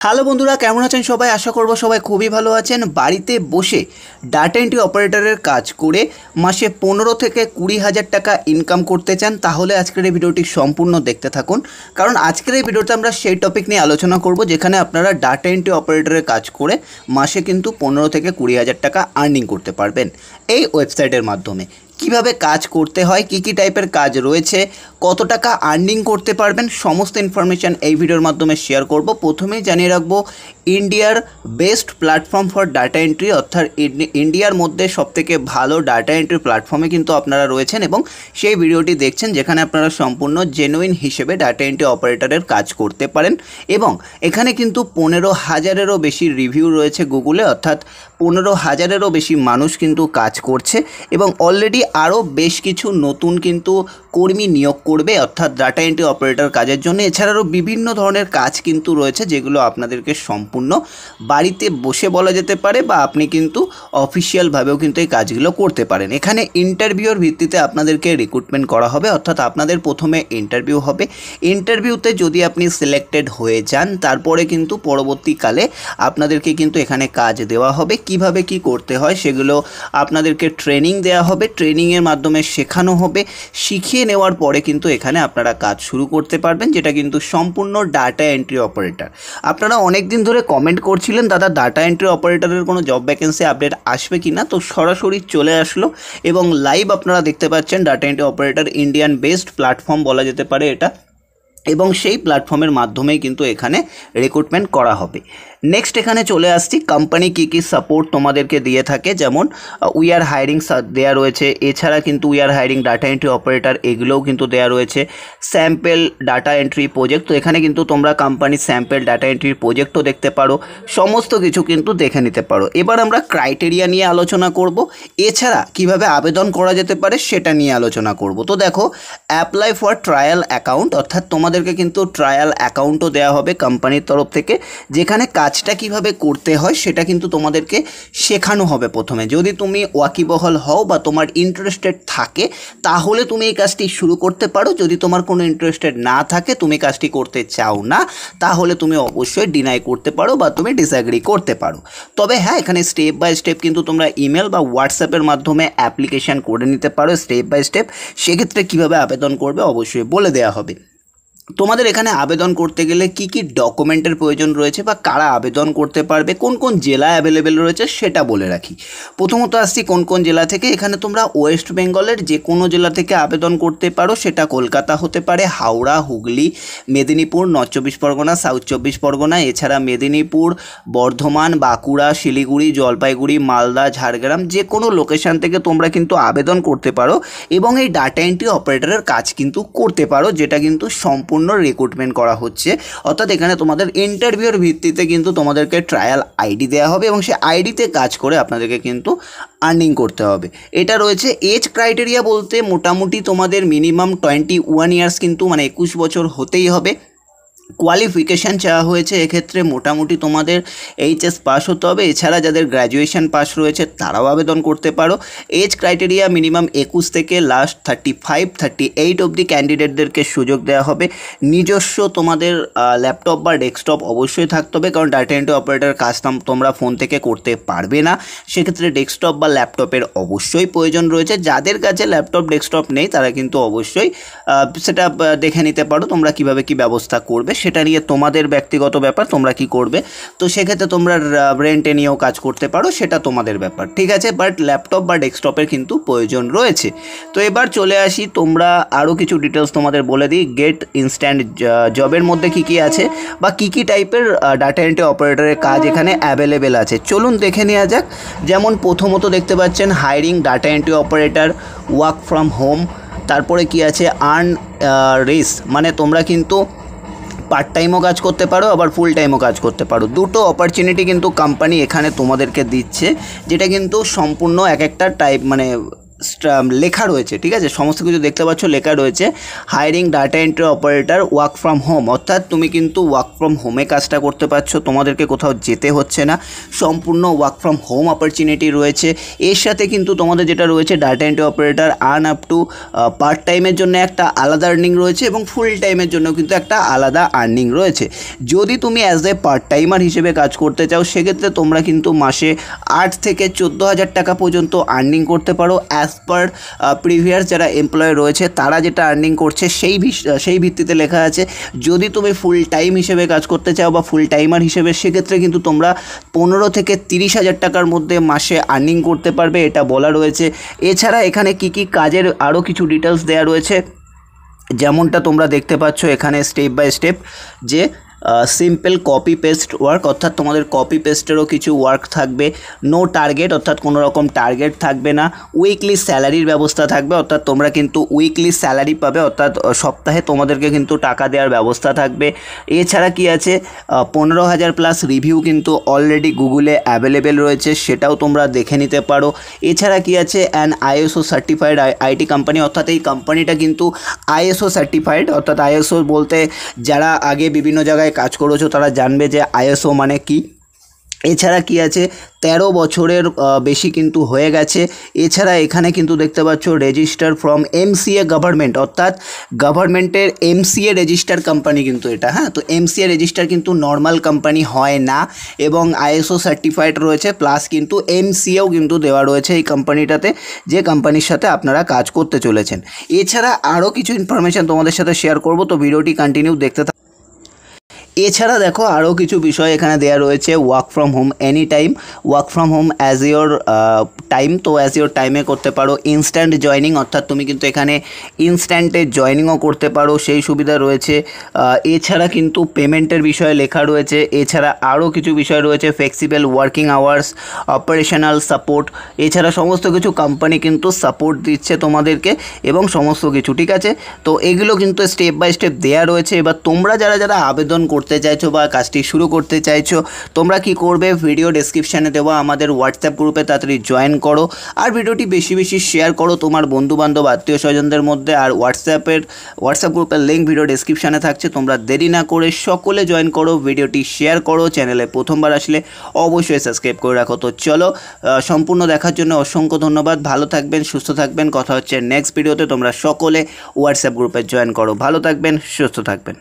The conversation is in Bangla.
হ্যালো বন্ধুরা, কেমন আছেন সবাই? আশা করব সবাই খুবই ভালো আছেন। বাড়িতে বসে ডাটা এন্ট্রি অপারেটরের কাজ করে মাসে 15 থেকে 20,000 টাকা ইনকাম করতে চান, তাহলে আজকের এই ভিডিওটি সম্পূর্ণ দেখতে থাকুন। কারণ আজকের এই ভিডিওতে আমরা সেই টপিক নিয়ে আলোচনা করব যেখানে আপনারা ডাটা এন্ট্রি অপারেটরের কাজ করে মাসে কিন্তু 15 থেকে 20,000 টাকা আর্নিং করতে পারবেন এই ওয়েবসাইটের মাধ্যমে। কিভাবে কাজ করতে হয়, কী টাইপের কাজ রয়েছে, কত টাকা আর্নিং করতে পারবেন, সমস্ত ইনফরমেশান এই ভিডিওর মাধ্যমে শেয়ার করব। প্রথমেই জানিয়ে রাখবো, ইন্ডিয়ার best platform for data entry, অর্থাৎ ইন্ডিয়ার মধ্যে সবথেকে ভালো ডাটা এন্ট্রি প্ল্যাটফর্মে কিন্তু আপনারা রয়েছেন এবং সেই ভিডিওটি দেখছেন যেখানে আপনারা সম্পূর্ণ জেনুইন হিসেবে ডাটা এন্ট্রি অপারেটরের কাজ করতে পারেন। এবং এখানে কিন্তু 15,000-এরও বেশি রিভিউ রয়েছে গুগলে, অর্থাৎ 15,000-এরও বেশি মানুষ কিন্তু কাজ করছে এবং অলরেডি আরও বেশ কিছু নতুন কিন্তু কর্মী নিয়োগ করবে, অর্থাৎ ডাটা এন্ট্রি অপারেটর কাজের জন্য। এছাড়াও বিভিন্ন ধরনের কাজ কিন্তু রয়েছে যেগুলো আপনাদেরকে সম্পূর্ণ বাড়িতে বসে বলা যেতে পারে, বা আপনি কিন্তু অফিসিয়ালভাবেও কিন্তু এই কাজগুলো করতে পারেন। এখানে ইন্টারভিউর ভিত্তিতে আপনাদেরকে রিক্রুটমেন্ট করা হবে, অর্থাৎ আপনাদের প্রথমে ইন্টারভিউ হবে। ইন্টারভিউতে যদি আপনি সিলেক্টেড হয়ে যান, তারপরে কিন্তু পরবর্তীকালে আপনাদেরকে কিন্তু এখানে কাজ দেওয়া হবে। কিভাবে কি করতে হয় সেগুলো আপনাদেরকে ট্রেনিং দেওয়া হবে, ট্রেনিংয়ের মাধ্যমে শেখানো হবে। শিখিয়ে নেওয়ার পরে কিন্তু এখানে আপনারা কাজ শুরু করতে পারবেন, যেটা কিন্তু সম্পূর্ণ ডাটা এন্ট্রি অপারেটর। আপনারা অনেক দিন ধরে কমেন্ট করছিলেন, দাদা ডাটা এন্ট্রি অপারেটরের কোনো জব ভ্যাকেন্সি আপডেট আসবে কি না, তো সরাসরি চলে আসলো এবং লাইভ আপনারা দেখতে পাচ্ছেন data entry operator Indian best platform বলা যেতে পারে এটা, এবং সেই প্ল্যাটফর্মের মাধ্যমেই কিন্তু এখানে রিক্রুটমেন্ট করা হবে। নেক্সট এখানে চলে আসছি, কোম্পানি কী সাপোর্ট তোমাদেরকে দিয়ে থাকে, যেমন উই আর হায়ারিং দেওয়া রয়েছে। এছাড়া কিন্তু we are hiring data entry operator, এগুলোও কিন্তু দেওয়া রয়েছে। স্যাম্পেল ডাটা এন্ট্রি প্রজেক্ট, তো এখানে কিন্তু তোমরা কোম্পানির স্যাম্পেল ডাটা এন্ট্রির প্রজেক্টও দেখতে পারো, সমস্ত কিছু কিন্তু দেখে নিতে পারো। এবার আমরা ক্রাইটেরিয়া নিয়ে আলোচনা করব, এছাড়া কিভাবে আবেদন করা যেতে পারে সেটা নিয়ে আলোচনা করব। তো দেখো, অ্যাপ্লাই ফর ট্রায়াল অ্যাকাউন্ট, অর্থাৎ তোমাদেরকে কিন্তু ট্রায়াল অ্যাকাউন্টও দেওয়া হবে কোম্পানির তরফ থেকে, যেখানে কাজটা কিভাবে করতে হয় সেটা কিন্তু তোমাদেরকে শেখানো হবে প্রথমে। যদি তুমি ওয়াকিবহাল হও বা তোমার ইন্টারেস্টেড থাকে তাহলে তুমি এই কাজটি শুরু করতে পারো। যদি তোমার কোনো ইন্টারেস্টেড না থাকে, তুমি কাজটি করতে চাও না, তাহলে তুমি অবশ্যই ডিনাই করতে পারো বা তুমি ডিসঅ্যাগ্রি করতে পারো। তবে হ্যাঁ, এখানে স্টেপ বাই স্টেপ কিন্তু তোমরা ইমেল বা হোয়াটসঅ্যাপের মাধ্যমে অ্যাপ্লিকেশান করে নিতে পারো স্টেপ বাই স্টেপ। সেক্ষেত্রে কীভাবে আবেদন করবে অবশ্যই বলে দেওয়া হবে। তোমাদের এখানে আবেদন করতে গেলে কি কি ডকুমেন্টের প্রয়োজন রয়েছে বা কারা আবেদন করতে পারবে, কোন কোন জেলায় অ্যাভেলেবেল রয়েছে সেটা বলে রাখি। প্রথমত আসছি কোন কোন জেলা থেকে। এখানে তোমরা ওয়েস্ট বেঙ্গলের যে কোনো জেলা থেকে আবেদন করতে পারো, সেটা কলকাতা হতে পারে, হাওড়া, হুগলি, মেদিনীপুর, নর্থ চব্বিশ পরগনা, সাউথ চব্বিশ পরগনা, এছাড়া মেদিনীপুর, বর্ধমান, বাঁকুড়া, শিলিগুড়ি, জলপাইগুড়ি, মালদা, ঝাড়গ্রাম, যে কোনো লোকেশান থেকে তোমরা কিন্তু আবেদন করতে পারো এবং এই ডাটা এন্ট্রি অপারেটরের কাজ কিন্তু করতে পারো, যেটা কিন্তু সম্পূর্ণ রিক্রুটমেন্ট করা হচ্ছে। অর্থাৎ এখানে তোমাদের ইন্টারভিউর ভিত্তিতে কিন্তু তোমাদেরকে ট্রায়াল আইডি দেওয়া হবে এবং সেই আইডিতে কাজ করে আপনাদেরকে কিন্তু আর্নিং করতে হবে। এটা রয়েছে। এজ ক্রাইটেরিয়া বলতে মোটামুটি তোমাদের মিনিমাম 21 ইয়ার্স কিন্তু, মানে 21 বছর হতেই হবে। কোয়ালিফিকেশান চাওয়া হয়েছে এক্ষেত্রে মোটামুটি তোমাদের এইচএস পাস হতে হবে। এছাড়া যাদের গ্র্যাজুয়েশন পাস রয়েছে তারাও আবেদন করতে পারো। এজ ক্রাইটেরিয়া মিনিমাম 21 থেকে লাস্ট 35-38 অবধি ক্যান্ডিডেটদেরকে সুযোগ দেওয়া হবে। নিজস্ব তোমাদের ল্যাপটপ বা ডেস্কটপ অবশ্যই থাকতে হবে, কারণ ডাটা এন্ট্রি অপারেটর কাজ তোমরা ফোন থেকে করতে পারবে না। সেক্ষেত্রে ডেস্কটপ বা ল্যাপটপের অবশ্যই প্রয়োজন রয়েছে। যাদের কাছে ল্যাপটপ ডেস্কটপ নেই তারা কিন্তু অবশ্যই সেটা দেখে নিতে পারো তোমরা কীভাবে কী ব্যবস্থা করবে, সেটা নিয়ে তোমাদের ব্যক্তিগত ব্যাপার, তোমরা কি করবে। তো সেক্ষেত্রে তোমরা রেন্টে নিয়েও কাজ করতে পারো, সেটা তোমাদের ব্যাপার, ঠিক আছে। বাট ল্যাপটপ বা ডেস্কটপের কিন্তু প্রয়োজন রয়েছে। তো এবার চলে আসি, তোমরা আরও কিছু ডিটেলস তোমাদের বলে দিই। গেট ইনস্ট্যান্ট জবের মধ্যে কী আছে বা কী টাইপের ডাটা এন্ট্রি অপারেটরের কাজ এখানে অ্যাভেলেবেল আছে, চলুন দেখে নেওয়া যাক। যেমন প্রথমত দেখতে পাচ্ছেন hiring data entry operator, work from home. তারপরে কি আছে, আর্ন রেস, মানে তোমরা কিন্তু পার্ট টাইমও কাজ করতে পারো আবার ফুল টাইমও কাজ করতে পারো। দুটো অপরচুনিটি কিন্তু কোম্পানি এখানে তোমাদেরকে দিচ্ছে, যেটা কিন্তু সম্পূর্ণ এক একটা টাইপ, মানে লেখা রয়েছে, ঠিক আছে, সমস্ত কিছু দেখতে পাচ্ছ লেখা রয়েছে hiring data entry operator work from home, অর্থাৎ তুমি কিন্তু ওয়ার্ক ফ্রম হোমে কাজটা করতে পারছো, তোমাদেরকে কোথাও যেতে হচ্ছে না, সম্পূর্ণ ওয়ার্ক ফ্রম হোম অপরচুনিটি রয়েছে। এর সাথে কিন্তু তোমাদের যেটা রয়েছে data entry operator earn up to part টাইমের জন্য একটা আলাদা আর্নিং রয়েছে এবং ফুল টাইমের জন্য কিন্তু একটা আলাদা আর্নিং রয়েছে। যদি তুমি অ্যাজ এ পার্ট টাইমার হিসেবে কাজ করতে চাও সেক্ষেত্রে তোমরা কিন্তু মাসে 8 থেকে 14,000 টাকা পর্যন্ত আর্নিং করতে পারো। অ্যাজ পার প্রিভিয়াস যারা এমপ্লয় রয়েছে তারা যেটা আর্নিং করছে সেই ভিত্তিতে লেখা আছে। যদি তুমি ফুল টাইম হিসেবে কাজ করতে চাও বা ফুল টাইমার হিসেবে সেক্ষেত্রে কিন্তু তোমরা 15 থেকে 30,000 টাকার মধ্যে মাসে আর্নিং করতে পারবে, এটা বলা রয়েছে। এছাড়া এখানে কি কি কাজের আরও কিছু ডিটেলস দেওয়া রয়েছে, যেমনটা তোমরা দেখতে পাচ্ছ এখানে স্টেপ বাই স্টেপ যে সিম্পল কপি পেস্ট ওয়ার্ক, অর্থাৎ তোমাদের কপি পেস্টেরও কিছু ওয়ার্ক থাকবে। নো টার্গেট, অর্থাৎ কোনো রকম টার্গেট থাকবে না। উইকলি স্যালারির ব্যবস্থা থাকবে, অর্থাৎ তোমরা কিন্তু উইকলি স্যালারি পাবে, অর্থাৎ সপ্তাহে তোমাদেরকে কিন্তু টাকা দেওয়ার ব্যবস্থা থাকবে। এছাড়া কি আছে, 15,000 প্লাস রিভিউ কিন্তু অলরেডি গুগলে অ্যাভেলেবেল রয়েছে, সেটাও তোমরা দেখে নিতে পারো। এছাড়া কি আছে, an ISO certified IT company, অর্থাৎ এই কোম্পানিটা কিন্তু আইএসও সার্টিফাইড, অর্থাৎ আইএসও বলতে যারা আগে বিভিন্ন জায়গায় কাজ করেছো তারা জানবে যে আইএসও মানে কি। এছাড়া কি আছে, 13 বছরের বেশি কিন্তু হয়ে গেছে। এছাড়া এখানে কিন্তু দেখতে পাচ্ছ রেজিস্টার ফ্রম এমসিএ গভর্নমেন্ট, অর্থাৎ গভর্নমেন্টের এমসিএ রেজিস্টার কোম্পানি কিন্তু এটা, হ্যাঁ। তো এমসিএ রেজিস্টার কিন্তু নর্মাল কোম্পানি হয় না এবং আইএসও সার্টিফাইড রয়েছে, প্লাস কিন্তু এমসিএও কিন্তু দেওয়া রয়েছে এই কোম্পানিটাতে, যে কোম্পানির সাথে আপনারা কাজ করতে চলেছেন। এছাড়া আরও কিছু ইনফরমেশান তোমাদের সাথে শেয়ার করব, তো ভিডিওটি কন্টিনিউ দেখতে। এছাড়া দেখো আরও কিছু বিষয় এখানে দেওয়া রয়েছে, work from home any time, work from home as your time, তো অ্যাজ ইয়োর টাইমে করতে পারো। ইনস্ট্যান্ট জয়নিং, অর্থাৎ তুমি কিন্তু এখানে ইনস্ট্যান্টে জয়নিংও করতে পারো, সেই সুবিধা রয়েছে। এছাড়া কিন্তু পেমেন্টের বিষয়ে লেখা রয়েছে। এছাড়া আরও কিছু বিষয় রয়েছে, flexible working hours, operational support. এছাড়া সমস্ত কিছু কোম্পানি কিন্তু সাপোর্ট দিচ্ছে তোমাদেরকে এবং সমস্ত কিছু, ঠিক আছে। তো এগুলো কিন্তু স্টেপ বাই স্টেপ দেওয়া রয়েছে। এবার তোমরা যারা আবেদন করতে চাইছো বা কাজটি শুরু করতে চাইছো, তোমরা কি করবে, ভিডিও ডেসক্রিপশানে দেওয়া আমাদের হোয়াটসঅ্যাপ গ্রুপে তাড়াতাড়ি জয়েন করো, আর ভিডিওটি বেশি বেশি শেয়ার করো তোমার বন্ধুবান্ধব আত্মীয় স্বজনদের মধ্যে। আর হোয়াটসঅ্যাপ গ্রুপের লিঙ্ক ভিডিও ডেসক্রিপশানে থাকছে, তোমরা দেরি না করে সকলে জয়েন করো, ভিডিওটি শেয়ার করো, চ্যানেলে প্রথমবার আসলে অবশ্যই সাবস্ক্রাইব করে রাখো। তো চলো, সম্পূর্ণ দেখার জন্য অসংখ্য ধন্যবাদ। ভালো থাকবেন, সুস্থ থাকবেন, কথা হচ্ছে নেক্সট ভিডিওতে। তোমরা সকলে হোয়াটসঅ্যাপ গ্রুপে জয়েন করো, ভালো থাকবেন, সুস্থ থাকবেন।